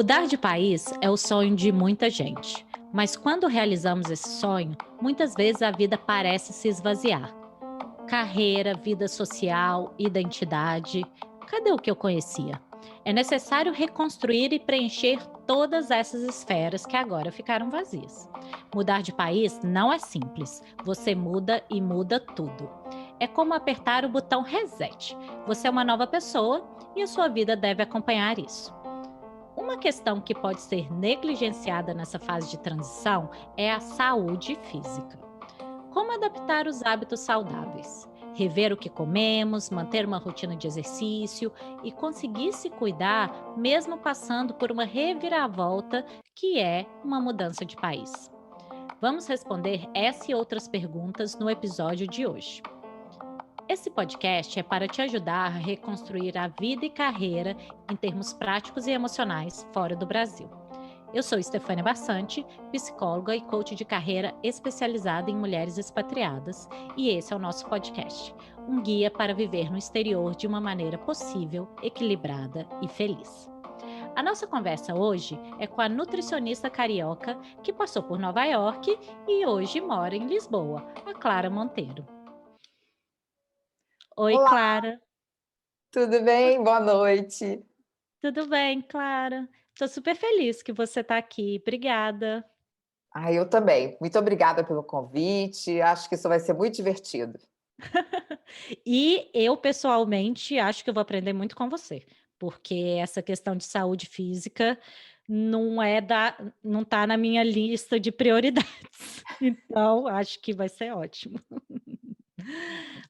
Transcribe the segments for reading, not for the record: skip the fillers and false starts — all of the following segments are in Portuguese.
Mudar de país é o sonho de muita gente, mas quando realizamos esse sonho, muitas vezes a vida parece se esvaziar. Carreira, vida social, identidade. Cadê o que eu conhecia? É necessário reconstruir e preencher todas essas esferas que agora ficaram vazias. Mudar de país não é simples. Você muda e muda tudo. É como apertar o botão reset. Você é uma nova pessoa e a sua vida deve acompanhar isso. Uma questão que pode ser negligenciada nessa fase de transição é a saúde física. Como adaptar os hábitos saudáveis? Rever o que comemos, manter uma rotina de exercício e conseguir se cuidar mesmo passando por uma reviravolta que é uma mudança de país. Vamos responder essa e outras perguntas no episódio de hoje. Esse podcast é para te ajudar a reconstruir a vida e carreira em termos práticos e emocionais fora do Brasil. Eu sou Stefânia Bassante, psicóloga e coach de carreira especializada em mulheres expatriadas, e esse é o nosso podcast, um guia para viver no exterior de uma maneira possível, equilibrada e feliz. A nossa conversa hoje é com a nutricionista carioca que passou por Nova York e hoje mora em Lisboa, a Clara Monteiro. Oi, Olá, Clara. tudo bem? Boa noite. Tudo bem, Clara? Estou super feliz que você está aqui. Obrigada. Eu também. Muito obrigada pelo convite. Acho que isso vai ser muito divertido. E eu, pessoalmente, acho que eu vou aprender muito com você, porque essa questão de saúde física não está na minha lista de prioridades. Então, acho que vai ser ótimo.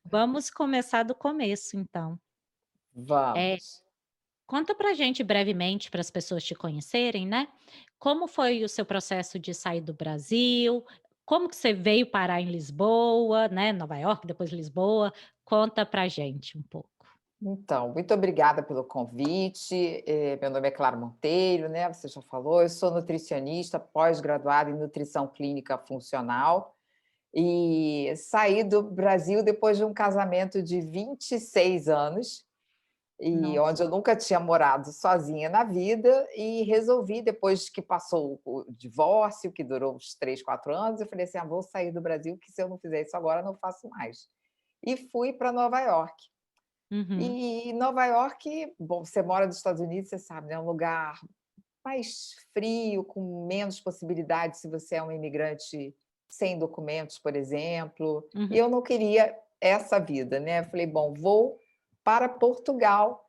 Vamos começar do começo, então. É, Vamos. conta pra gente brevemente, para as pessoas te conhecerem, né? Como foi o seu processo de sair do Brasil? Como que você veio parar em Lisboa, né? Nova York, depois Lisboa. Conta pra gente um pouco. Então, muito obrigada pelo convite. Meu nome é Clara Monteiro, né? Você já falou. Eu sou nutricionista, pós-graduada em nutrição clínica funcional e saí do Brasil depois de um casamento de 26 anos. E onde Nossa. eu nunca tinha morado sozinha na vida, e resolvi, depois que passou o divórcio, que durou uns 3, 4 anos, eu falei assim: vou sair do Brasil, que se eu não fizer isso agora, eu não faço mais. E fui para Nova York. Uhum. E Nova York, bom, você mora nos Estados Unidos, você sabe, né, é um lugar mais frio, com menos possibilidades se você é um imigrante sem documentos, por exemplo, e Uhum. eu não queria essa vida, né, eu falei: "Bom, vou para Portugal",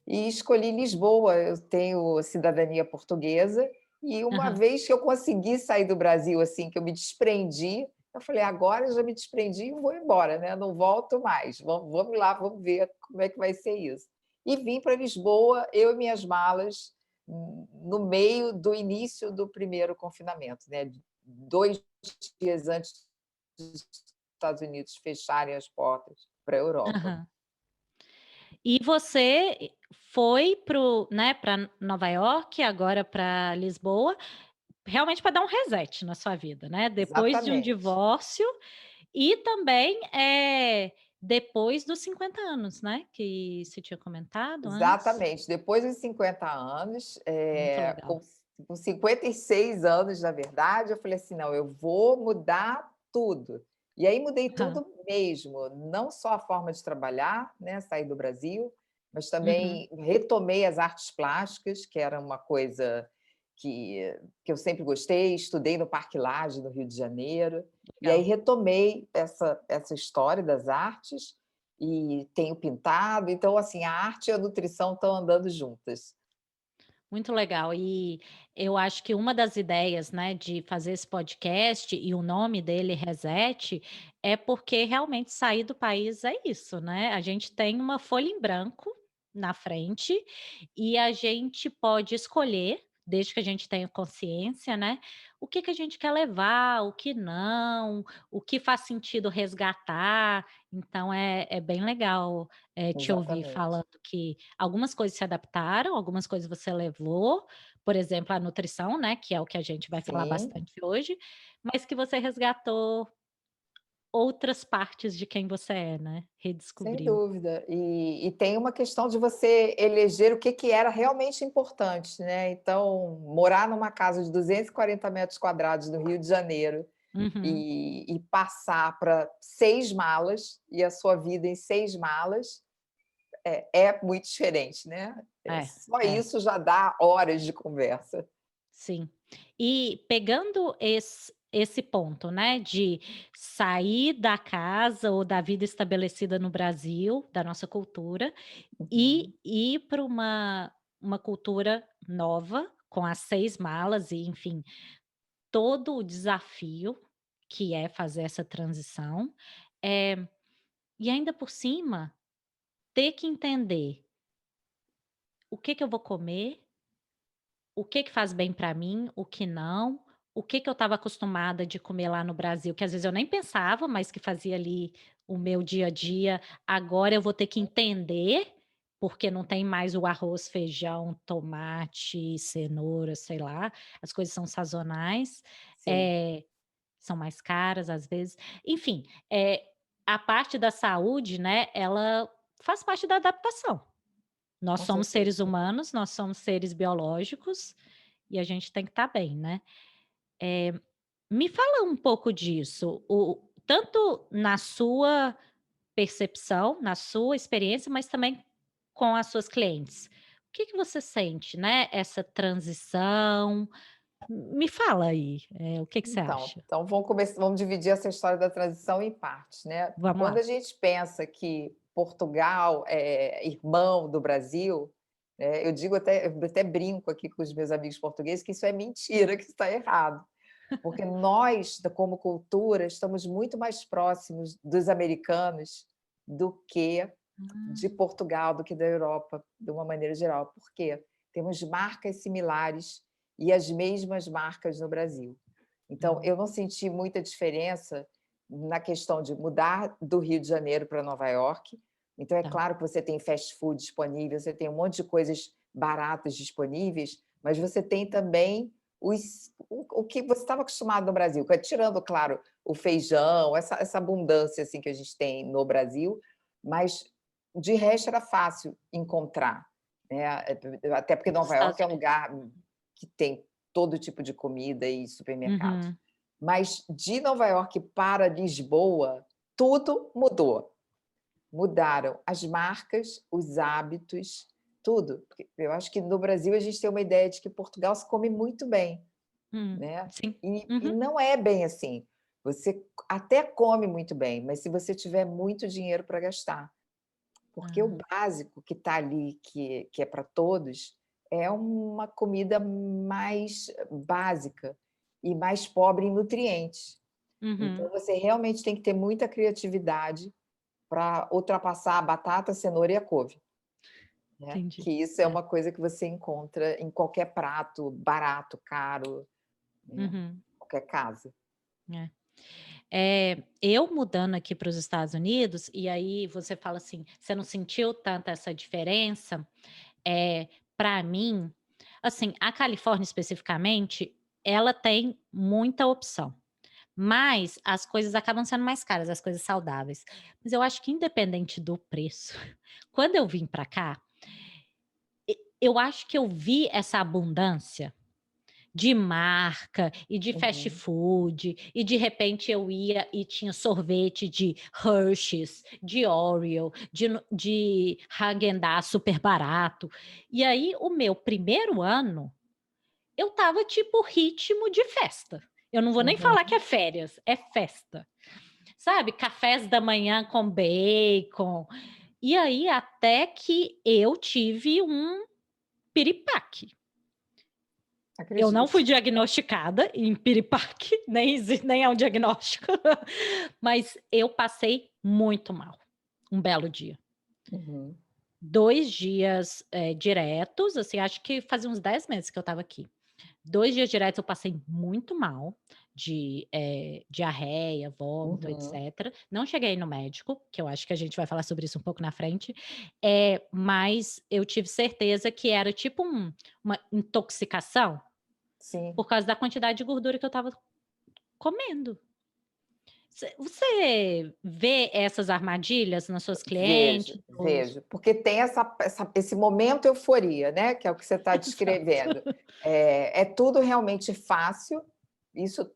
e escolhi Lisboa. Eu tenho cidadania portuguesa, e uma Aham. vez que eu consegui sair do Brasil, assim, que eu me desprendi, eu falei: "Agora eu já me desprendi e vou embora, né, não volto mais. Vamos lá, vamos ver como é que vai ser isso". E vim para Lisboa, eu e minhas malas, no meio do início do primeiro confinamento, né, 2 dias antes dos Estados Unidos fecharem as portas para a Europa. Aham. E você foi para Nova York, agora para Lisboa, realmente para dar um reset na sua vida, né, depois de um Exatamente. divórcio e também, depois dos 50 anos, né, que você tinha comentado antes. Exatamente. Depois dos 50 anos, Muito legal. com 56 anos, na verdade, eu falei assim: "Não, eu vou mudar tudo". E aí mudei Aham. tudo mesmo, não só a forma de trabalhar, né, saí do Brasil, mas Uhum. também retomei as artes plásticas, que era uma coisa que eu sempre gostei, estudei no Parque Lage, no Rio de Janeiro, e aí Legal. retomei essa história das artes, e tenho pintado. Então, assim, a arte e a nutrição estão andando juntas. Muito legal. E eu acho que uma das ideias, né, de fazer esse podcast e o nome dele Reset, é porque realmente sair do país é isso, né? A gente tem uma folha em branco na frente e a gente pode escolher, desde que a gente tenha consciência, né, o que que a gente quer levar, o que não, o que faz sentido resgatar. Então é bem legal te ouvir Exatamente. falando que algumas coisas se adaptaram, algumas coisas você levou, por exemplo, a nutrição, né, que é o que a gente vai falar Sim, bastante hoje, mas que você resgatou outras partes de quem você é, né, Sem redescobriu. dúvida. E tem uma questão de você eleger o que que era realmente importante, né. Então, morar numa casa de 240 metros quadrados no Rio de Janeiro Uhum. e passar para 6 malas, e a sua vida em 6 malas, é muito diferente, né. É, Só é. isso já dá horas de conversa. Sim. E pegando esse ponto, né, de sair da casa ou da vida estabelecida no Brasil, da nossa cultura, Uhum. e ir para uma cultura nova, com as 6 malas e, enfim, todo o desafio que é fazer essa transição, eh, e ainda por cima, ter que entender o que que eu vou comer, o que que faz bem para mim, o que não, o que que eu estava acostumada de comer lá no Brasil, que às vezes eu nem pensava, mas que fazia ali o meu dia a dia, agora eu vou ter que entender, porque não tem mais o arroz, feijão, tomate, cenoura, sei lá, as coisas são sazonais, Sim, eh, são mais caras às vezes, enfim, a parte da saúde, né, ela faz parte da adaptação. Nós com somos certeza. seres humanos, nós somos seres biológicos e a gente tem que estar bem, né. Me fala um pouco disso, o tanto na sua percepção, na sua experiência, mas também com as suas clientes. O que que você sente, né, essa transição? Me fala aí, o que que você acha? Então vamos dividir essa história da transição em partes, né. Vamos Quando lá. a gente pensa que Portugal é irmão do Brasil, eu digo eu até brinco aqui com os meus amigos portugueses que isso é mentira, que isso está errado, porque nós, como cultura, estamos muito mais próximos dos americanos do que de Ah, Portugal, do que da Europa, de uma maneira geral. Por quê? Temos marcas similares e as mesmas marcas no Brasil. Então, hum, eu não senti muita diferença na questão de mudar do Rio de Janeiro para Nova York. Então, é tá. claro que você tem fast food disponível, você tem um monte de coisas baratas disponíveis, mas você tem também o que você estava acostumado no Brasil, tirando, claro, o feijão, essa abundância assim que a gente tem no Brasil, mas de resto era fácil encontrar, né? Até porque Nos Nova York Estados é um Unidos. lugar que tem todo tipo de comida e supermercados. Uhum. Mas de Nova York para Lisboa, tudo mudou. Mudaram as marcas, os hábitos, tudo. Porque eu acho que no Brasil a gente tem uma ideia de que Portugal se come muito bem, né? Sim. E Uhum. não é bem assim. Você até come muito bem, mas se você tiver muito dinheiro para gastar. Porque o Ah. básico que está ali, que é para todos, é uma comida mais básica e mais pobre em nutrientes. Então Uhum. você realmente tem que ter muita criatividade para ultrapassar a batata, a cenoura e a couve, né, Entendi. que isso é É. uma coisa que você encontra em qualquer prato barato, caro, né, Uhum. qualquer casa. É. Eu mudando aqui para os Estados Unidos, e aí você fala assim, você não sentiu tanta essa diferença? Para mim, assim, a Califórnia especificamente, ela tem muita opção, mas as coisas acabam sendo mais caras, as coisas saudáveis. Mas eu acho que independente do preço, quando eu vim para cá, eu acho que eu vi essa abundância de marca e de fast Uhum. food, e de repente eu ia e tinha sorvete de Hershey's, de Oreo, de Häagen-Dazs super barato. E aí o meu primeiro ano, eu estava tipo ritmo de festa. Eu não vou nem falar que é Uhum. férias, é festa. Sabe, cafés da manhã com bacon. E aí até que eu tive um piripaque. Eu não Acredito. fui diagnosticada em piripaque, nem é um diagnóstico, mas eu passei muito mal, um belo dia. Uhum. 2 dias, diretos, assim, acho que fazia uns 10 meses que eu estava aqui. 2 dias diretos eu passei muito mal, de, diarreia, vômito, Uhum. etcétera. Não cheguei a ir no médico, que eu acho que a gente vai falar sobre isso um pouco na frente, mas eu tive certeza que era tipo uma intoxicação, Sim. por causa da quantidade de gordura que eu estava comendo. Você vê essas armadilhas nas suas Vejo, clientes ou vejo, porque tem esse momento euforia, né, que é o que você está descrevendo. exato. É tudo realmente fácil, isso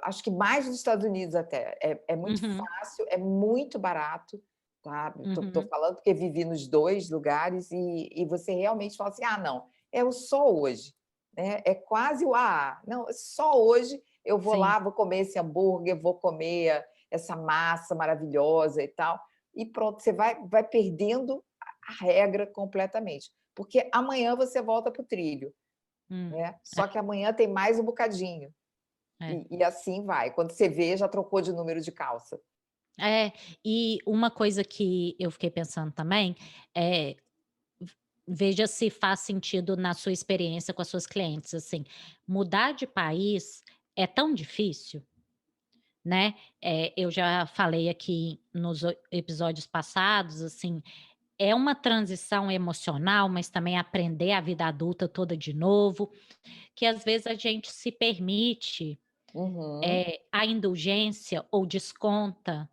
acho que mais nos Estados Unidos até, é muito Uhum, fácil, é muito barato, tá, tô uhum. falando porque vivi nos 2 lugares e você realmente fala assim: "Ah não, é o só hoje", né, é quase o "ah, não, só hoje eu vou Sim, lá, vou comer esse hambúrguer, vou comer essa massa maravilhosa e tal", e pronto, você vai perdendo a regra completamente, porque amanhã você volta para o trilho, hum, né, só que amanhã tem mais um bocadinho. é. E assim vai, quando você vê, já trocou de número de calça. É, e uma coisa que eu fiquei pensando também, é veja se faz sentido na sua experiência com as suas clientes, assim, mudar de país é tão difícil, né, eu já falei aqui nos episódios passados, assim, é uma transição emocional, mas também aprender a vida adulta toda de novo, que às vezes a gente se permite, Uhum. a indulgência ou desconta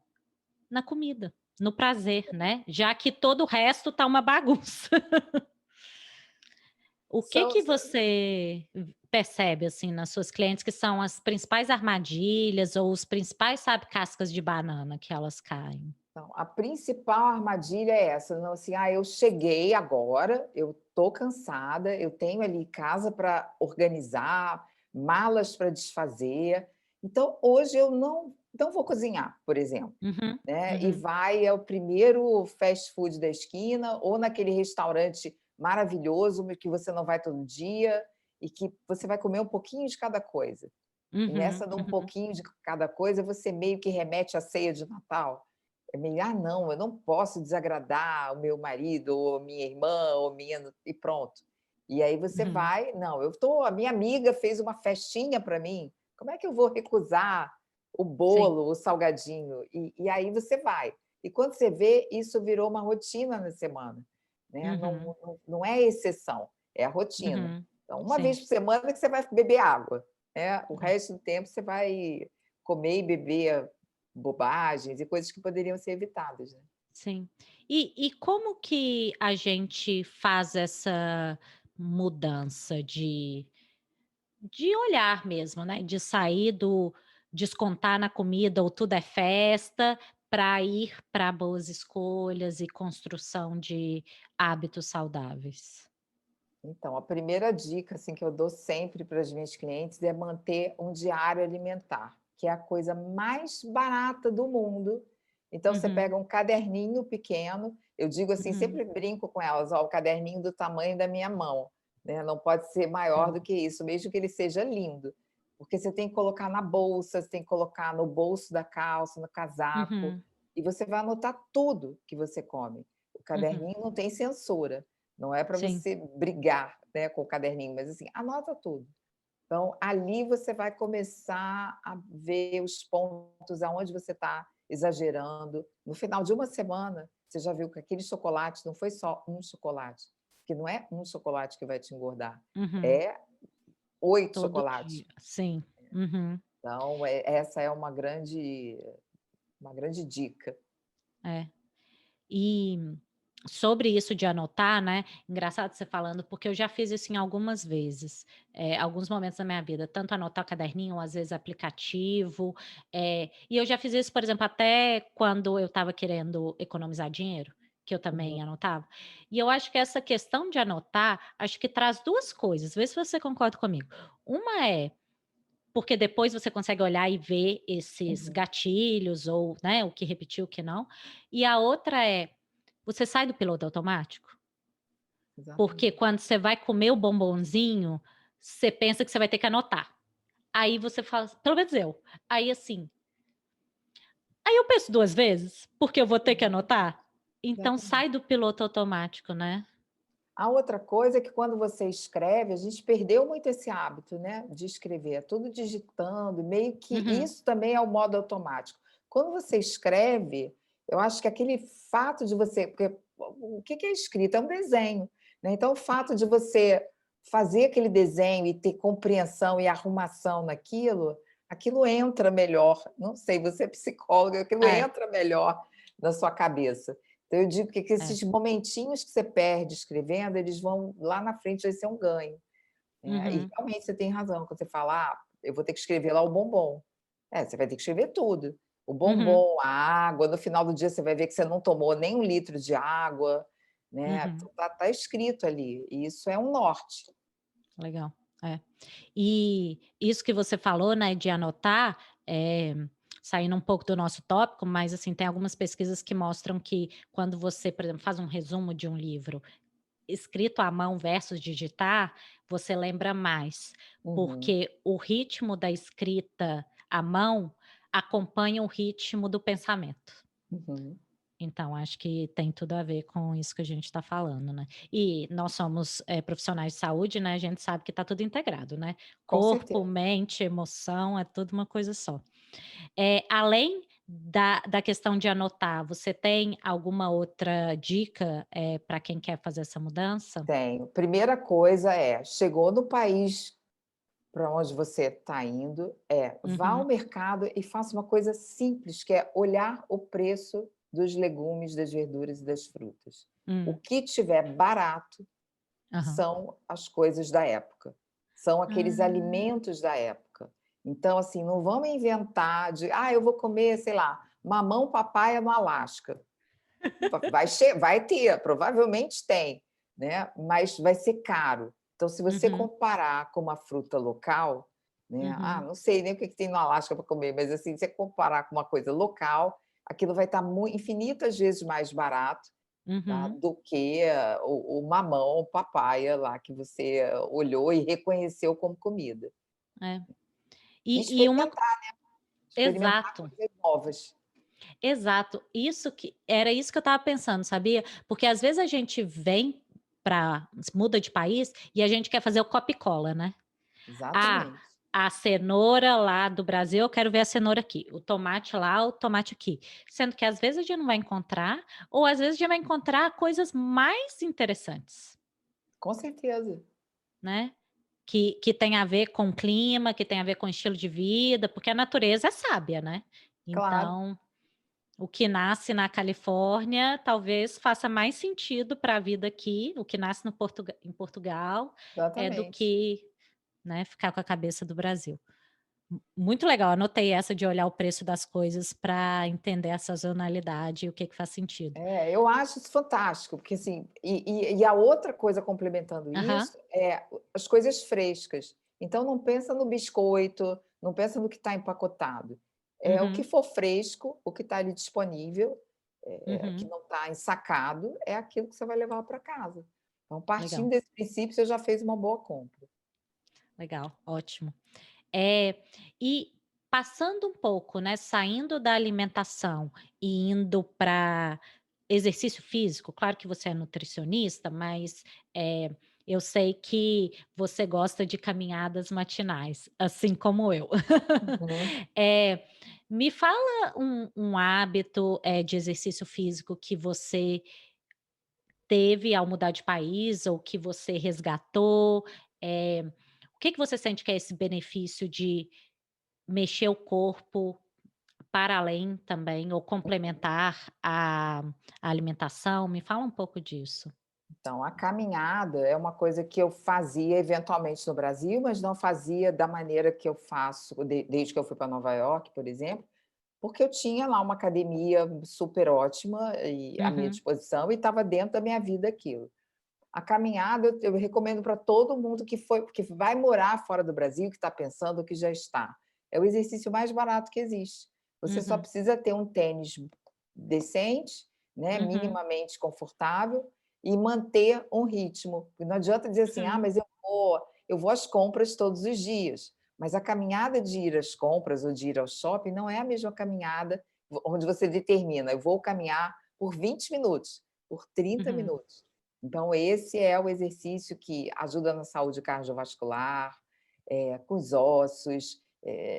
na comida, no prazer, né, já que todo o resto tá uma bagunça. O que São que você percebe, assim, nas suas clientes que são as principais armadilhas ou os principais, sabe, cascas de banana que elas caem? Então, a principal armadilha é essa, não, assim: "Ah, eu cheguei agora, eu tô cansada, eu tenho ali casa para organizar, malas para desfazer, então hoje eu não vou cozinhar", por exemplo, Uhum, né, e uhum, vai ao primeiro fast food da esquina ou naquele restaurante maravilhoso, que você não vai todo dia e que você vai comer um pouquinho de cada coisa. E uhum, nessa de um uhum, pouquinho de cada coisa, você meio que remete à ceia de Natal. É meio: "Ah, não, eu não posso desagradar o meu marido, ou minha irmã, ou minha", e pronto. E aí você uhum, vai: "Não, a minha amiga fez uma festinha para mim, como é que eu vou recusar o sim, bolo, o salgadinho?" E aí você vai. E quando você vê, isso virou uma rotina na semana, né, uhum, não é exceção, é a rotina. uhum, Então, uma sim, vez por semana que você vai beber água. É, o resto do tempo você vai comer e beber bobagens e coisas que poderiam ser evitadas, né. sim. E como que a gente faz essa mudança de olhar mesmo, né, de sair do descontar na comida ou tudo é festa, para ir para boas escolhas e construção de hábitos saudáveis. Então, a primeira dica, assim, que eu dou sempre para as minhas clientes é manter um diário alimentar, que é a coisa mais barata do mundo. Então, você Uhum, pega um caderninho pequeno, eu digo assim, uhum, sempre brinco com elas: "Ó, o caderninho do tamanho da minha mão, né, não pode ser maior sim. do que isso, mesmo que ele seja lindo". Porque você tem que colocar na bolsa, você tem que colocar no bolso da calça, no casaco, Uhum, e você vai anotar tudo que você come. O uhum, caderninho não tem censura. Não é para sim, você brigar, né, com o caderninho, mas assim, anota tudo. Então, ali você vai começar a ver os pontos aonde você está exagerando. No final de uma semana, você já viu que aquele chocolate não foi só um chocolate, que não é um chocolate que vai te engordar, uhum, é 8 todo dia, chocolates. sim, uhum, Então, essa é uma grande dica. é. E sobre isso de anotar, né, engraçado você falando, porque eu já fiz isso em algumas vezes, alguns momentos da minha vida, tanto anotar caderninho ou às vezes aplicativo, e eu já fiz isso, por exemplo, até quando eu estava querendo economizar dinheiro, que eu Uhum. também anotava. E eu acho que essa questão de anotar, acho que traz 2 coisas, vê se você concorda comigo. Uma é, porque depois você consegue olhar e ver esses Uhum. gatilhos ou, né, o que repetiu, o que não. E a outra é, você sai do piloto automático, porque Exatamente. quando você vai comer o bombonzinho, você pensa que você vai ter que anotar. Aí você fala, pelo menos eu, aí assim, aí eu penso 2 vezes, porque eu vou ter que Uhum. anotar. Então Exatamente. sai do piloto automático, né. A outra coisa é que quando você escreve, a gente perdeu muito esse hábito, né, de escrever, é tudo digitando, meio que Uhum, isso também é o modo automático. Quando você escreve, eu acho que aquele fato de você porque o que é escrita? É um desenho, né, então o fato de você fazer aquele desenho e ter compreensão e arrumação naquilo, aquilo entra melhor. Não sei, você é psicóloga, aquilo É, entra melhor na sua cabeça. Então eu digo que é. esses momentinhos que você perde escrevendo, eles vão lá na frente vai ser um ganho, né. E Uhum, realmente você tem razão quando você fala: "Ah, eu vou ter que escrever lá o bombom". É, você vai ter que escrever tudo. O uhum, bombom, a água, no final do dia você vai ver que você não tomou nem 1 litro de água, né. uhum. Tá escrito ali, e isso é um norte. Legal, é. E isso que você falou, né, de anotar, saindo um pouco do nosso tópico, mas, assim, tem algumas pesquisas que mostram que quando você, por exemplo, faz um resumo de um livro, escrito à mão versus digitar, você lembra mais, Uhum, porque o ritmo da escrita à mão acompanha o ritmo do pensamento. uhum. Então, acho que tem tudo a ver com isso que a gente está falando, né. E nós somos, profissionais de saúde, né, a gente sabe que está tudo integrado, né. Com Corpo, certeza. mente, emoção, é tudo uma coisa só. Além da questão de anotar, você tem alguma outra dica, para quem quer fazer essa mudança? Tenho. Primeira coisa é, chegou no país para onde você está indo, vá ao Uhum. mercado e faça uma coisa simples, que é olhar o preço dos legumes, das verduras e das frutas. O Hum. que tiver barato Aham. são as coisas da época, são aqueles Ah. alimentos da época. Então, assim, não vamos inventar de: "Ah, eu vou comer, sei lá, mamão papaya no Alasca". Vai ter, provavelmente tem, né, mas vai ser caro. Então, se você Uhum, comparar com uma fruta local, né, uhum, não sei nem o que que tem no Alasca para comer, mas, assim, se você comparar com uma coisa local, aquilo vai estar infinitas vezes mais barato, tá, uhum. do que o mamão, o papaya lá que você olhou e reconheceu como comida. É. E E uma experimentar exato. coisas novas. Exato, isso que eu estava pensando, sabia? Porque às vezes a gente vem para muda de país e a gente quer fazer o copia e cola, né. Ah, Exatamente. a cenoura lá do Brasil, eu quero ver a cenoura aqui, o tomate lá, o tomate aqui. Sendo que às vezes a gente não vai encontrar, ou às vezes a gente vai encontrar coisas mais interessantes, Com certeza. né. Que tem a ver com o clima, que tem a ver com o estilo de vida, porque a natureza é sábia, né. Claro, Então o que nasce na Califórnia talvez faça mais sentido para a vida aqui, o que nasce no em Portugal, do exatamente. que, né, ficar com a cabeça do Brasil. Muito legal, anotei essa de olhar o preço das coisas para entender a sazonalidade e o que que faz sentido. É, eu acho isso fantástico, porque assim, e a outra coisa complementando Aham. isso, é as coisas frescas. Então não pensa no biscoito, não pensa no que está empacotado. É o que Uhum, for fresco, o que está ali disponível, que uhum. não está ensacado, é aquilo que você vai levar para casa. Então, partindo Legal, desse princípio, você já fez uma boa compra. legal, ótimo. E passando um pouco, né, saindo da alimentação e indo para exercício físico, claro que você é nutricionista, mas, eu sei que você gosta de caminhadas matinais, assim como eu. Uhum. Eh, Me fala um hábito, de exercício físico que você teve ao mudar de país ou que você resgatou, o que que você sente que é esse benefício de mexer o corpo para além também ou complementar a alimentação? Me fala um pouco disso. Então, a caminhada é uma coisa que eu fazia eventualmente no Brasil, mas não fazia da maneira que eu faço desde que eu fui para Nova York, por exemplo, porque eu tinha lá uma academia super ótima e à minha Uhum, disposição e estava dentro da minha vida aquilo. A caminhada eu recomendo para todo mundo que vai morar fora do Brasil, que está pensando ou que já está. É o exercício mais barato que existe. Você só uhum, precisa ter um tênis decente, né, uhum, minimamente confortável e manter um ritmo. E não adianta dizer assim: "Ah, uhum, mas eu vou às compras todos os dias", mas a caminhada de ir às compras ou de ir ao shopping não é a mesma caminhada onde você determina: "Eu vou caminhar por 20 minutos, por 30 uhum, minutos". Então esse é o exercício que ajuda na saúde cardiovascular, com os ossos,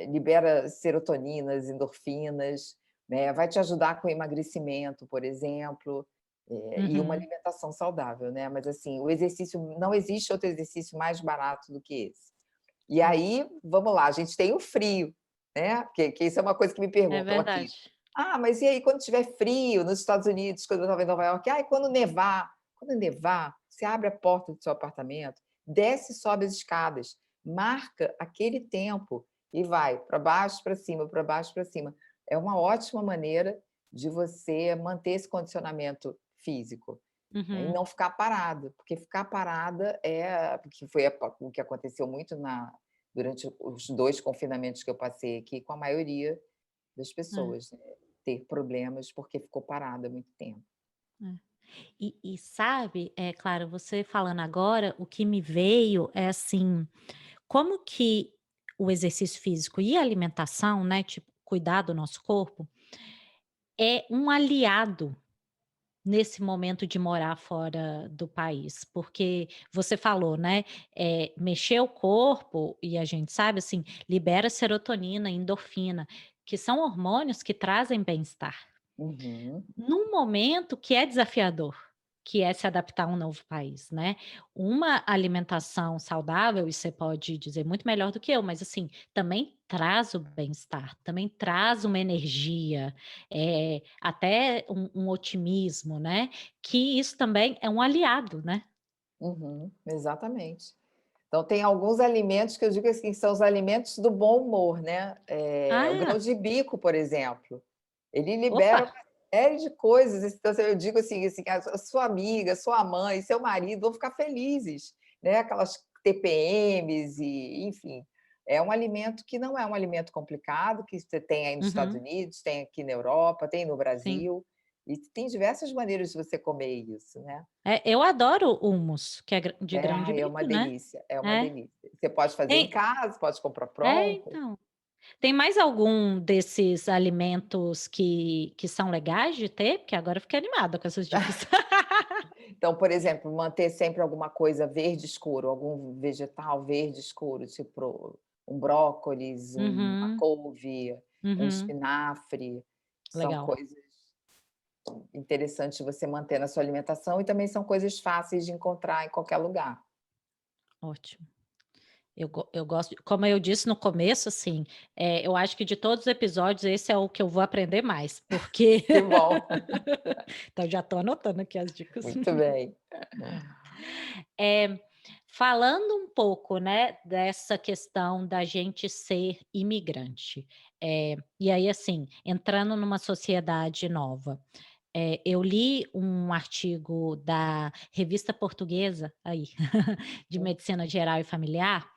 libera serotoninas, endorfinas, né, vai te ajudar com emagrecimento, por exemplo, e uma uhum. alimentação saudável, né, mas assim, o exercício não existe outro exercício mais barato do que esse. E É. aí, vamos lá, a gente tem o frio. né? Porque isso é uma coisa que me É perguntam aqui. verdade. Ah, mas e aí quando tiver frio nos Estados Unidos, quando eu estava em Nova York? Ah, e quando nevar, você abre a porta do seu apartamento, desce e sobe as escadas, marca aquele tempo e vai para baixo, para cima, para baixo, para cima. É uma ótima maneira de você manter esse condicionamento físico, né, e Uhum. não ficar parado, porque ficar parada porque foi o que aconteceu muito durante os 2 confinamentos que eu passei aqui com a maioria das É, pessoas, né, ter problemas porque ficou parada há muito tempo. é. E sabe, é claro, você falando agora, o que me veio é assim, como que o exercício físico e a alimentação, né, tipo, cuidar do nosso corpo, é um aliado nesse momento de morar fora do país, porque você falou, né, mexer o corpo e a gente sabe, assim, libera serotonina, endorfina, que são hormônios que trazem bem-estar. Uhum. Num momento que é desafiador, que é se adaptar a um novo país, né. Uma alimentação saudável, e você pode dizer muito melhor do que eu, mas assim, também traz o bem-estar, também traz uma energia, até um otimismo, né, que isso também é um aliado, né. Uhum, exatamente. Então tem alguns alimentos que eu digo assim, são os alimentos do bom humor, né, o grão Ah, de bico, por exemplo, ele opa! libera uma série de coisas, então assim, eu digo assim, a sua amiga, sua mãe, seu marido vão ficar felizes, né, aquelas TPMs e enfim, é um alimento que não é um alimento complicado, que você tem aí nos Estados Uhum, Unidos, tem aqui na Europa, tem no sim. Brasil, e tem diversas maneiras de você comer isso, né. Eu adoro hummus, que é de É, grão de ai, é uma bico, né. delícia, é uma É. delícia. Você pode fazer em Tem casa, pode comprar pronto. então. Tem mais algum desses alimentos que são legais de ter? Porque agora eu fiquei animada com essas dicas. Então, por exemplo, manter sempre alguma coisa verde escuro, algum vegetal verde escuro, tipo um brócolis, uma Uhum, couve, um uhum, espinafre, são legal, coisas interessantes de você manter na sua alimentação e também são coisas fáceis de encontrar em qualquer lugar. ótimo. Eu gosto como eu disse no começo, assim, eu acho que de todos os episódios esse é o que eu vou aprender mais, porque Que bom, então já estou anotando aqui as dicas. muito bem. Eh, falando um pouco, né, dessa questão da gente ser imigrante, e aí, assim, entrando numa sociedade nova, eu li um artigo da revista portuguesa, aí, de medicina geral e familiar,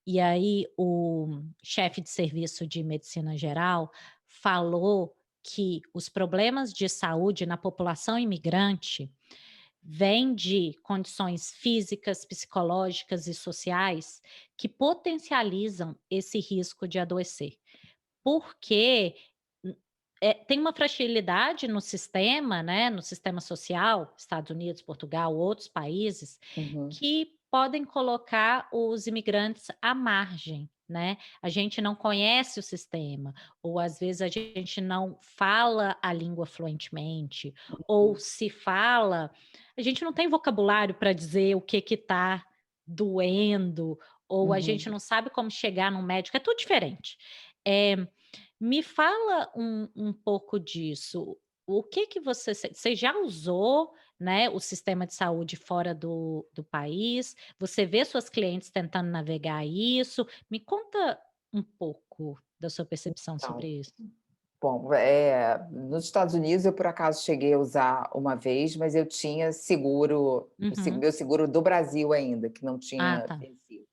e aí o chefe de serviço de medicina geral falou que os problemas de saúde na população imigrante vêm de condições físicas, psicológicas e sociais que potencializam esse risco de adoecer. Porque, tem uma fragilidade no sistema, né, no sistema social, Estados Unidos, Portugal, outros países, Uhum, que podem colocar os imigrantes à margem, né. A gente não conhece o sistema, ou às vezes a gente não fala a língua fluentemente, ou uhum, se fala, a gente não tem vocabulário para dizer o que está doendo, ou a gente uhum. não sabe como chegar num médico, é tudo diferente. Eh Me fala um pouco disso. O que que você já usou, né, o sistema de saúde fora do país? Você vê suas clientes tentando navegar isso? Me conta um pouco da sua percepção sobre Então isso. bom, nos Estados Unidos eu por acaso cheguei a usar uma vez, mas eu tinha seguro, Uhum. meu seguro do Brasil ainda, que não Ah, tinha tá. vencido.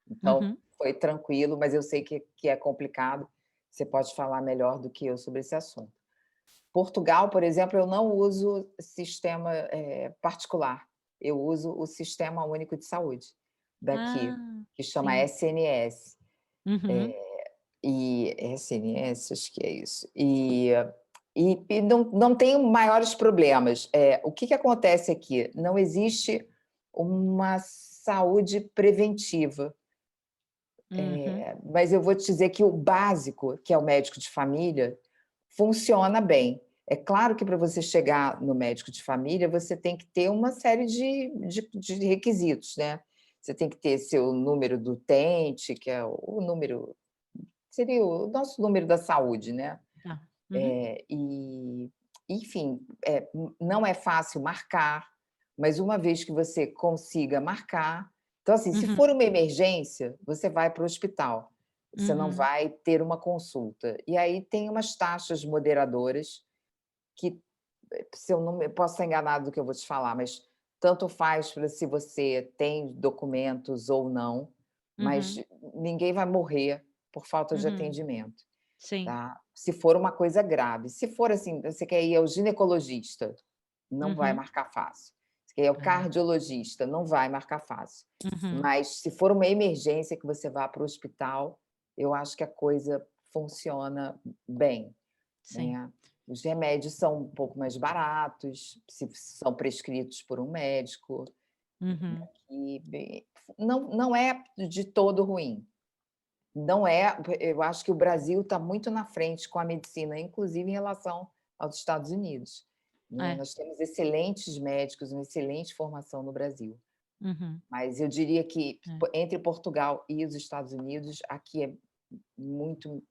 Então, Uhum. foi tranquilo, mas eu sei que é complicado, você pode falar melhor do que eu sobre esse assunto. Portugal, por exemplo, eu não uso sistema, particular, eu uso o Sistema Único de Saúde daqui, Ah, que chama sim. SNS. Uhum. E SNS, acho que é isso. E não tenho maiores problemas. O que acontece aqui? Não existe uma saúde preventiva, Uhum. mas eu vou te dizer que o básico, que é o médico de família, funciona bem. É claro que para você chegar no médico de família, você tem que ter uma série de requisitos, né. Você tem que ter seu número do utente, que é o número seria o nosso número da saúde, né. Tá. Uhum, E, enfim, não é fácil marcar, mas uma vez que você consiga marcar então, assim, se uhum, for uma emergência, você vai para o hospital, você não uhum, vai ter uma consulta. E aí tem umas taxas moderadoras que, se eu não me posso estar enganado do que eu vou te falar, mas tanto faz para se você tem documentos ou não, mas uhum, ninguém vai morrer por falta de uhum. atendimento. Sim. Tá? Se for uma coisa grave. Se for assim, você quer ir ao ginecologista, não vai Uhum. marcar fácil. Você quer ir ao Ah, cardiologista, não vai marcar fácil. uhum. Mas se for uma emergência que você vá para o hospital, eu acho que a coisa funciona bem, Sim. né. Os remédios são um pouco mais baratos, se são prescritos por um médico, Uhum. e não é de todo ruim. Não é eu acho que o Brasil está muito na frente com a medicina, inclusive em relação aos Estados Unidos, né. É. Nós temos excelentes médicos, uma excelente formação no Brasil, Uhum. mas eu diria que É. entre Portugal e os Estados Unidos, aqui é muito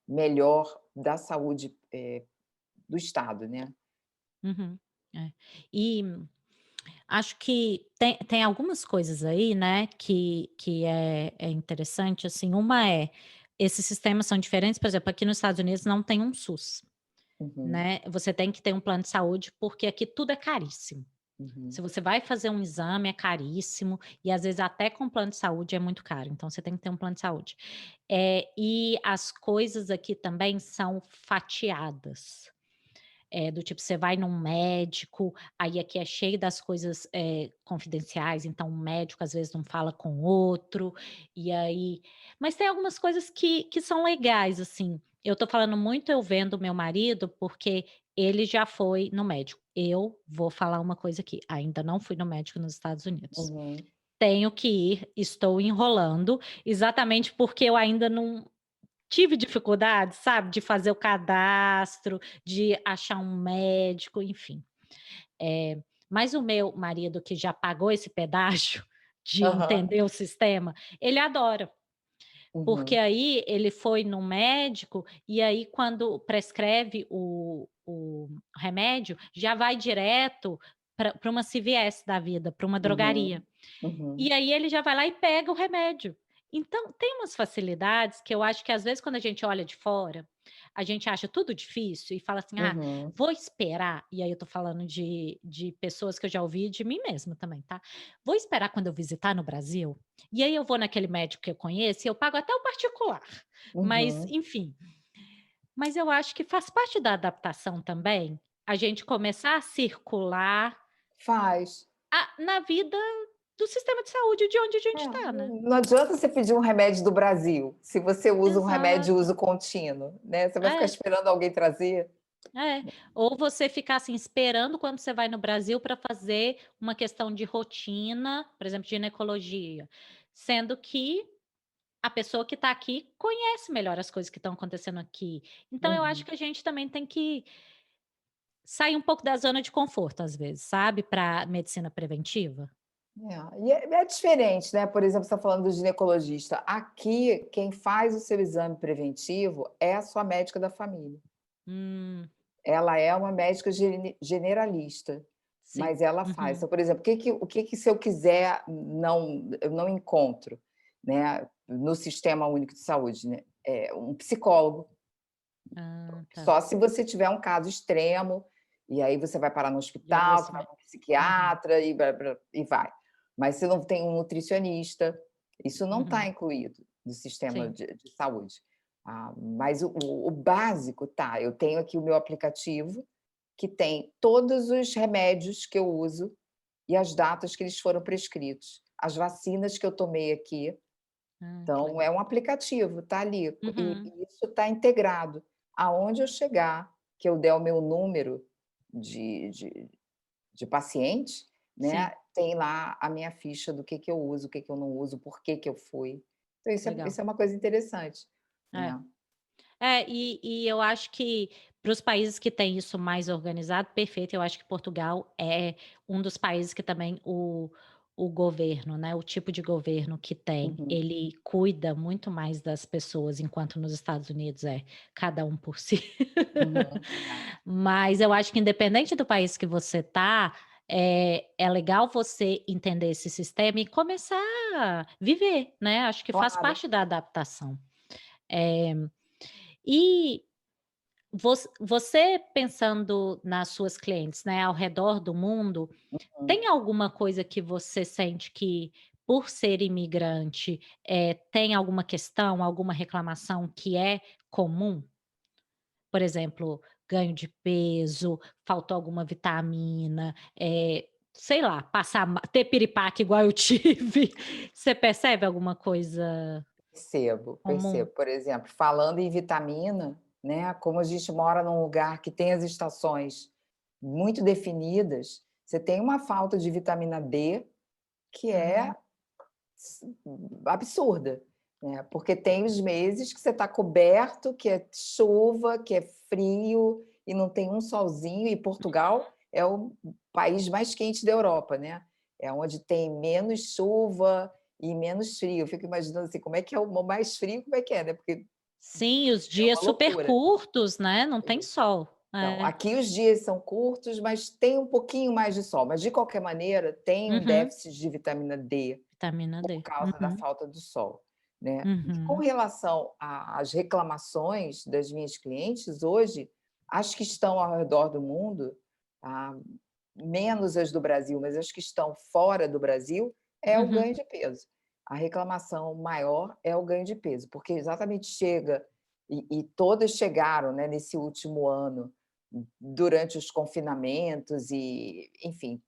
melhor da saúde, do estado, né. Uhum. É. E acho que tem algumas coisas aí, né, que é interessante, assim, uma é, esses sistemas são diferentes, por exemplo, aqui nos Estados Unidos não tem um SUS, Uhum, né, você tem que ter um plano de saúde, porque aqui tudo é caríssimo. Se uhum, você vai fazer um exame é caríssimo, e às vezes até com plano de saúde é muito caro, então você tem que ter um plano de saúde. E as coisas aqui também são fatiadas. Do tipo, você vai num médico, aí aqui é cheio das coisas, confidenciais, então o médico às vezes não fala com o outro, e aí mas tem algumas coisas que são legais, assim. Eu tô falando muito eu vendo meu marido, porque ele já foi no médico. Eu vou falar uma coisa aqui, ainda não fui no médico nos Estados Unidos. uhum, Tenho que ir, estou enrolando, exatamente porque eu ainda não tive dificuldade, sabe, de fazer o cadastro, de achar um médico, enfim. Mas o meu marido que já pagou esse pedágio de aham, entender o sistema, ele adora, porque uhum, aí ele foi no médico, e aí quando prescreve o remédio, já vai direto para uma CVS da vida, para uma drogaria. uhum, uhum, E aí ele já vai lá e pega o remédio. Então, tem umas facilidades que eu acho que às vezes quando a gente olha de fora, a gente acha tudo difícil e fala assim: "Ah, uhum, vou esperar", e aí eu tô falando de pessoas que eu já ouvi de mim mesma também, tá. "Vou esperar quando eu visitar no Brasil, e aí eu vou naquele médico que eu conheço e eu pago até o particular". Mas, uhum. enfim, mas eu acho que faz parte da adaptação também, a gente começar a circular Faz. na vida do sistema de saúde de onde a É, gente está, né. não adianta você pedir um remédio do Brasil, se você usa um remédio de Exato. uso contínuo, né, você vai ficar É, esperando alguém trazer. é. Ou você ficar, assim, esperando quando você vai no Brasil para fazer uma questão de rotina, por exemplo, ginecologia, sendo que a pessoa que está aqui conhece melhor as coisas que estão acontecendo aqui. Então eu acho Uhum. que a gente também tem que sair um pouco da zona de conforto, às vezes, sabe, para medicina preventiva. E é diferente, né, por exemplo, você está falando do ginecologista, aqui quem faz o seu exame preventivo é a sua médica da família. Hum, Ela é uma médica generalista, sim. mas ela faz. Uhum. Então, por exemplo, o que que se eu quiser eu não encontro, né, no Sistema Único de Saúde, né, um psicólogo. Ah, tá. Só se você tiver um caso extremo, e aí você vai parar no De hospital, você vai adoecimento. para um Uhum, psiquiatra e blá e vai. Mas se não tem um nutricionista, isso não está uhum. incluído no sistema Sim. de saúde. Mas o básico tá, eu tenho aqui o meu aplicativo, que tem todos os remédios que eu uso e as datas que eles foram prescritos, as vacinas que eu tomei aqui, Ah, que então é legal. um aplicativo, tá ali, Uhum, e isso está integrado. Aonde eu chegar, que eu der o meu número de paciente, sim, né, tem lá a minha ficha do que eu uso, o que eu não uso, por que eu fui. Então legal. isso é uma coisa interessante, É. né. E eu acho que para os países que têm isso mais organizado, perfeito, eu acho que Portugal é um dos países que também o governo, né, o tipo de governo que tem, Uhum, ele cuida muito mais das pessoas, enquanto nos Estados Unidos é cada um por si. uhum. Mas eu acho que independente do país que você tá, é legal você entender esse sistema e começar a viver, né, acho que faz Claro. parte da adaptação. Eh, e você pensando nas suas clientes, né, ao redor do mundo, Uhum. tem alguma coisa que você sente que, por ser imigrante, tem alguma questão, alguma reclamação que é comum? Por exemplo, ganho de peso, faltou alguma vitamina, sei lá, passar ma ter piripaque igual eu tive. Você percebe alguma coisa Percebo, comum? percebo. Por exemplo, falando em vitamina, né, como a gente mora num lugar que tem as estações muito definidas, você tem uma falta de vitamina D que é Uhum, s absurda, né, porque tem os meses que você está coberto, que é chuva, que é frio e não tem um solzinho, e Portugal é o país mais quente da Europa, né, é onde tem menos chuva e menos frio. Eu fico imaginando, assim, como é que é o mais frio, como é que é, né, porque sim, os é dias uma super loucura. curtos, né, não tem sol. Não, É. aqui os dias são curtos, mas tem um pouquinho mais de sol, mas de qualquer maneira tem um Uhum. déficit de vitamina D Vitamina por D. causa da Uhum, falta do sol, né. E com uhum. relação às reclamações das minhas clientes hoje, as que estão ao redor do mundo, ah, menos as do Brasil, mas as que estão fora do Brasil, é o Uhum. ganho de peso. A reclamação maior é o ganho de peso, porque exatamente chega e todas chegaram, né, nesse último ano, durante os confinamentos e, enfim,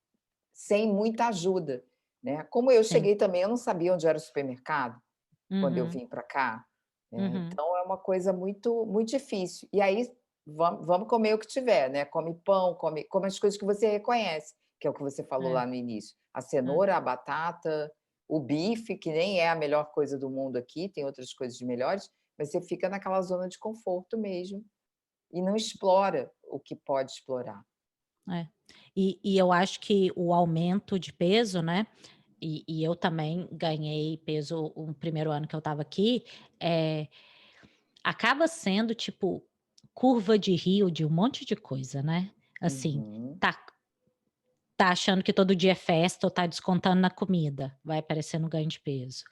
sem muita ajuda, né. Como eu Sim. cheguei também, eu não sabia onde era o supermercado, quando eu Uhum, vim para cá, né, uhum. então é uma coisa muito muito difícil. E aí vamos comer o que tiver, né, come pão, come as coisas que você reconhece, que é o que você falou É, lá no início, a é. cenoura, a batata, o bife, que nem é a melhor coisa do mundo aqui, tem outras coisas melhores, mas você fica naquela zona de conforto mesmo, e não explora o que pode explorar. É. E eu acho que o aumento de peso, né, e eu também ganhei peso o primeiro ano que eu estava aqui, eh, acaba sendo tipo curva de rio de um monte de coisa, né. Assim, Uhum, tá tá achando que todo dia é festa ou tá descontando na comida, vai aparecendo ganho de peso.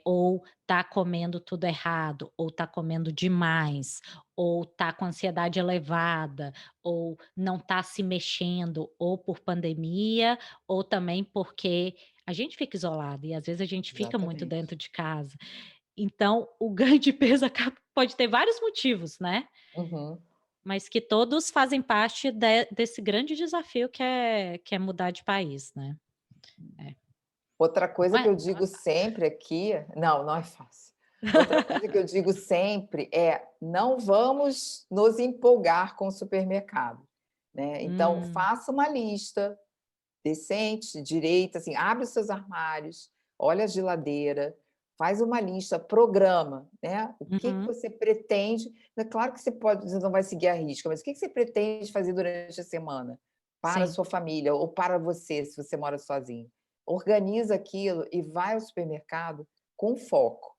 Ou tá comendo tudo errado, ou tá comendo demais, ou tá com ansiedade elevada, ou não tá se mexendo, ou por pandemia, ou também porque a gente fica isolado e às vezes a gente fica muito exatamente. dentro de casa. Então o ganho de peso acaba pode ter vários motivos, né, Uhum. mas que todos fazem parte desse grande desafio que é mudar de país, né. É. Outra Não coisa que é eu não é digo fácil. sempre aqui não, não é fácil. Outra coisa que eu digo sempre é: não vamos nos empolgar com o supermercado, né. Então Hum, faça uma lista decente, direita, assim, abre os seus armários, olha a geladeira, faz uma lista, programa, né, o que que uhum, você pretende, é claro que você não vai seguir à risca, mas o que que você pretende fazer durante a semana, para a sim. sua família ou para você, se você mora sozinho. Organiza aquilo e vai ao supermercado com foco,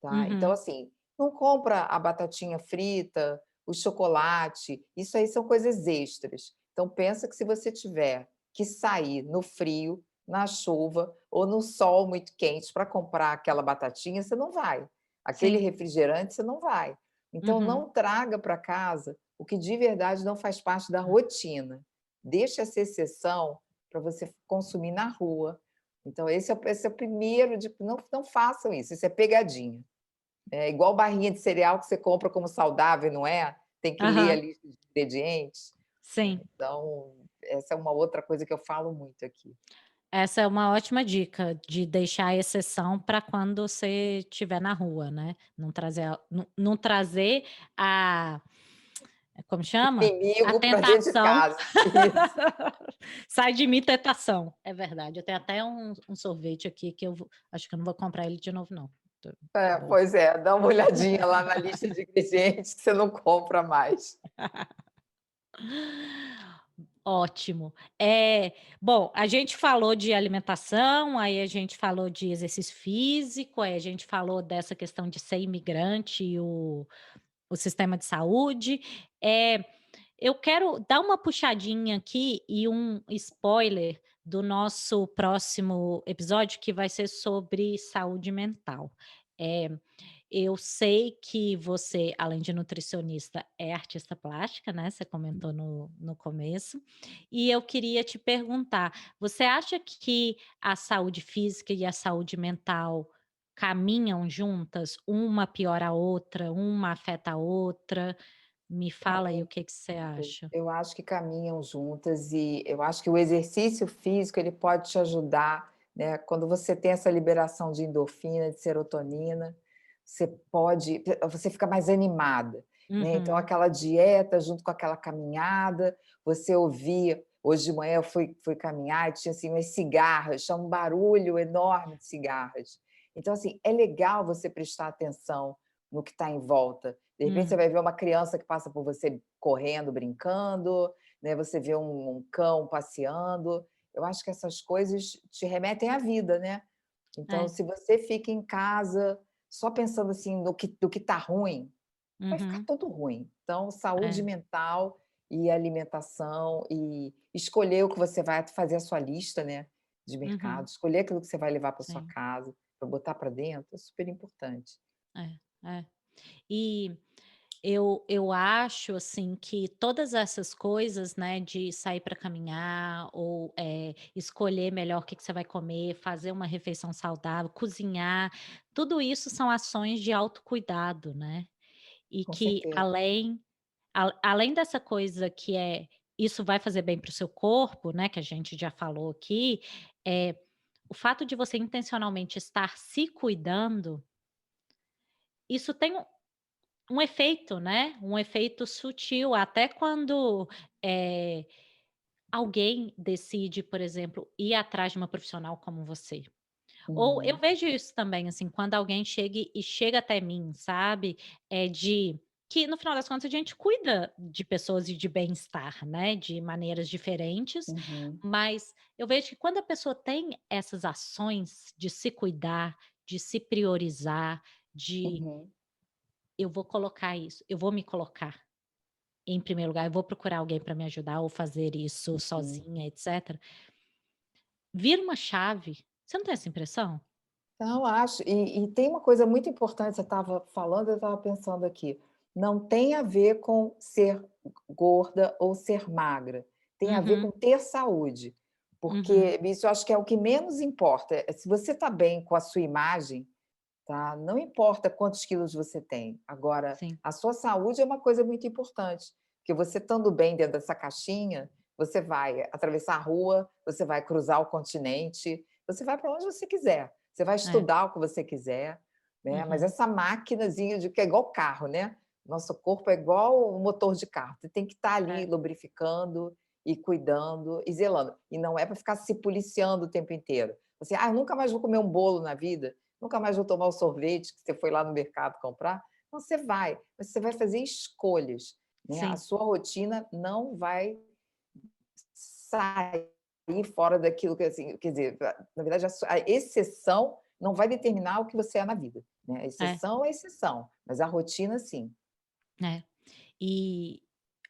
tá. Então, Uhum, assim, não compra a batatinha frita, o chocolate, isso aí são coisas extras. Então pensa que se você tiver que sair no frio, na chuva ou no sol muito quente para comprar aquela batatinha, você não vai. Aquele sim. refrigerante, você não vai. Então Uhum. não traga para casa o que de verdade não faz parte da rotina. Deixa essa exceção para você consumir na rua. Então esse é o primeiro de não façam isso, isso é pegadinha. É igual barrinha de cereal que você compra como saudável, não é? Tem que ler a Aham, lista de ingredientes. sim. Então, essa é uma outra coisa que eu falo muito aqui. Essa é uma ótima dica, de deixar a exceção para quando você estiver na rua, né, não trazer a como chama? A Inimigo para dentro de tentação. casa. Isso. Sai de mim tentação. É verdade, eu tenho até um sorvete aqui que eu vou acho que eu não vou comprar ele de novo não. Tô É, vou pois é, dá uma olhadinha lá na lista de ingredientes que você não compra mais. Ótimo. Bom, a gente falou de alimentação, aí a gente falou de exercício físico, aí a gente falou dessa questão de ser imigrante e o sistema de saúde. Eh, eu quero dar uma puxadinha aqui e um spoiler do nosso próximo episódio, que vai ser sobre saúde mental. Eh eu sei que você, além de nutricionista, é artista plástica, né, você comentou no começo, e eu queria te perguntar, você acha que a saúde física e a saúde mental caminham juntas? Uma piora a outra, uma afeta a outra? Me fala aí o que que você acha. Eu acho que caminham juntas e eu acho que o exercício físico ele pode te ajudar, né, quando você tem essa liberação de endorfina, de serotonina, você fica mais animada, né, então Uhum. aquela dieta junto com aquela caminhada, você ouvir hoje de manhã eu fui caminhar e tinha, assim, umas cigarras, tinha um barulho enorme de cigarras. Então, assim, é legal você prestar atenção no que está em volta. De repente você Hum, vai ver uma criança que passa por você correndo, brincando, né, você vê um cão passeando. Eu acho que essas coisas te remetem à vida, né. Então, é. se você fica em casa só pensando, assim, do que está ruim, vai ficar Uhum. tudo ruim. Então, saúde É. mental e alimentação e escolher o que você vai fazer a sua lista, né, de mercado, Uhum. escolher aquilo que você vai levar para sua Sim. casa, para botar para dentro, é super importante. É, é. E eu acho, assim, que todas essas coisas, né, de sair para caminhar ou, escolher melhor o que que você vai comer, fazer uma refeição saudável, cozinhar, tudo isso são ações de autocuidado, né. E Com que certeza. além dessa coisa que isso vai fazer bem para o seu corpo, né, que a gente já falou aqui, o fato de você intencionalmente estar se cuidando, isso tem um efeito, né, um efeito sutil, até quando, eh, alguém decide, por exemplo, ir atrás de uma profissional como você. Ou eu Uhum, vejo isso também, assim, quando alguém chega até mim, sabe, de que no final das contas a gente cuida de pessoas e de bem-estar, né, de maneiras diferentes, uhum, mas eu vejo que quando a pessoa tem essas ações de se cuidar, de se priorizar, de uhum. eu vou colocar isso, eu vou me colocar em primeiro lugar, eu vou procurar alguém para me ajudar ou fazer isso Uhum. sozinha, etcétera. Vira uma chave. Você não tem essa impressão? Não, acho. E tem uma coisa muito importante, você estava falando, eu estava pensando aqui, não tem a ver com ser gorda ou ser magra, tem a ver com Uhum, ter saúde, uhum, porque isso eu acho que é o que menos importa, se você está bem com a sua imagem, tá, não importa quantos quilos você tem, agora sim, a sua saúde é uma coisa muito importante, porque você estando bem dentro dessa caixinha, você vai atravessar a rua, você vai cruzar o continente, você vai para onde você quiser. Você vai é, estudar o que você quiser, né, mas uhum, essa maquinazinha de que é igual carro, né, nosso corpo é igual um motor de carro, você tem que estar ali é, lubrificando e cuidando e zelando. E não é para ficar se policiando o tempo inteiro. Você: "Ah, eu nunca mais vou comer um bolo na vida, nunca mais vou tomar o sorvete que você foi lá no mercado comprar". Não, você vai, mas você vai fazer escolhas, né, a sim, sua rotina não vai sair fora daquilo que, assim, quer dizer, na verdade, a exceção não vai determinar o que você é na vida, né, a é, exceção é exceção, mas a rotina sim. é. E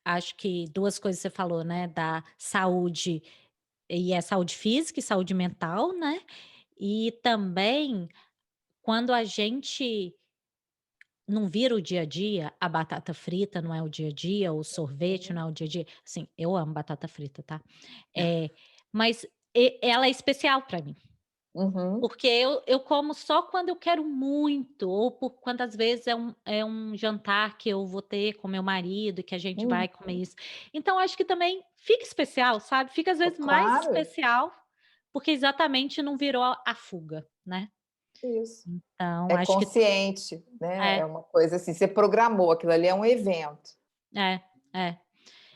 acho que 2 coisas você falou, né, da saúde, e é saúde física e saúde mental, né, e também quando a gente não vira o dia a dia, a batata frita não é o dia a dia, o sorvete não Uhum. é o dia a dia, assim, eu amo batata frita, tá, mas ela é especial para mim. Uhum, Porque eu como só quando eu quero muito, ou quando às vezes é um jantar que eu vou ter com meu marido, que a gente uhum. vai comer isso. Então acho que também fica especial, sabe, fica às vezes mais Claro, especial, porque exatamente não virou a fuga, né. isso. Então É acho que consciente, né, é é, uma coisa assim, você programou, aquilo ali é um evento. é, é.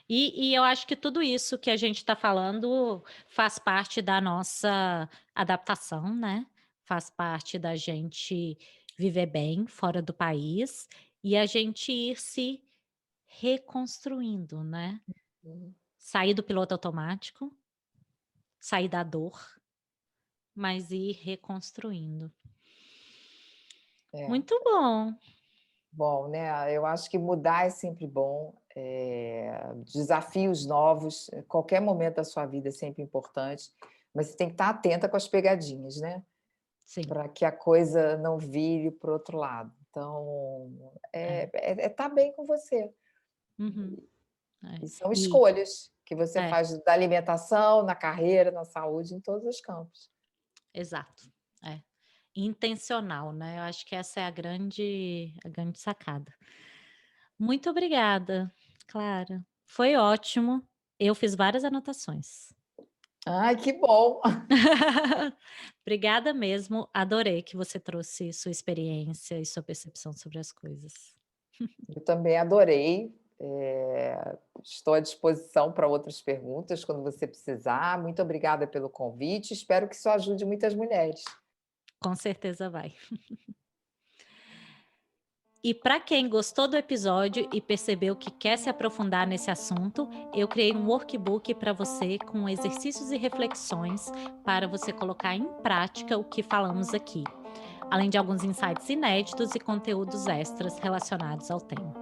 E eu acho que tudo isso que a gente está falando faz parte da nossa adaptação, né, faz parte da gente viver bem fora do país e a gente ir se reconstruindo, né, Uhum. sair do piloto automático, sair da dor, mas ir reconstruindo. É. Muito bom. Bom, né? Eu acho que mudar é sempre bom. Desafios novos, qualquer momento da sua vida é sempre importante, mas você tem que estar atenta com as pegadinhas, né? Sim. Para que a coisa não vire para o outro lado. Então, estar bem com você. Uhum. E são E escolhas que você é, faz da alimentação, na carreira, na saúde, em todos os campos. exato. É. Intencional, né? Eu acho que essa é a grande sacada. Muito obrigada, Clara. Foi ótimo. Eu fiz várias anotações. Ai, que bom! Obrigada mesmo. Adorei que você trouxe sua experiência e sua percepção sobre as coisas. Eu também adorei. Estou à disposição para outras perguntas quando você precisar. Muito obrigada pelo convite. Espero que isso ajude muitas mulheres. Com certeza vai. E para quem gostou do episódio e percebeu que quer se aprofundar nesse assunto, eu criei um workbook para você com exercícios e reflexões para você colocar em prática o que falamos aqui, além de alguns insights inéditos e conteúdos extras relacionados ao tema.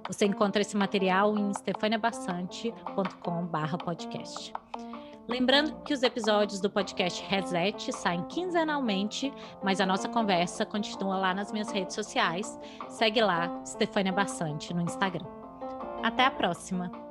Você encontra esse material em stefaniabastante.com/podcast. Lembrando que os episódios do podcast Reset saem quinzenalmente, mas a nossa conversa continua lá nas minhas redes sociais. Segue lá, Stefania Bastante, no Instagram. Até a próxima!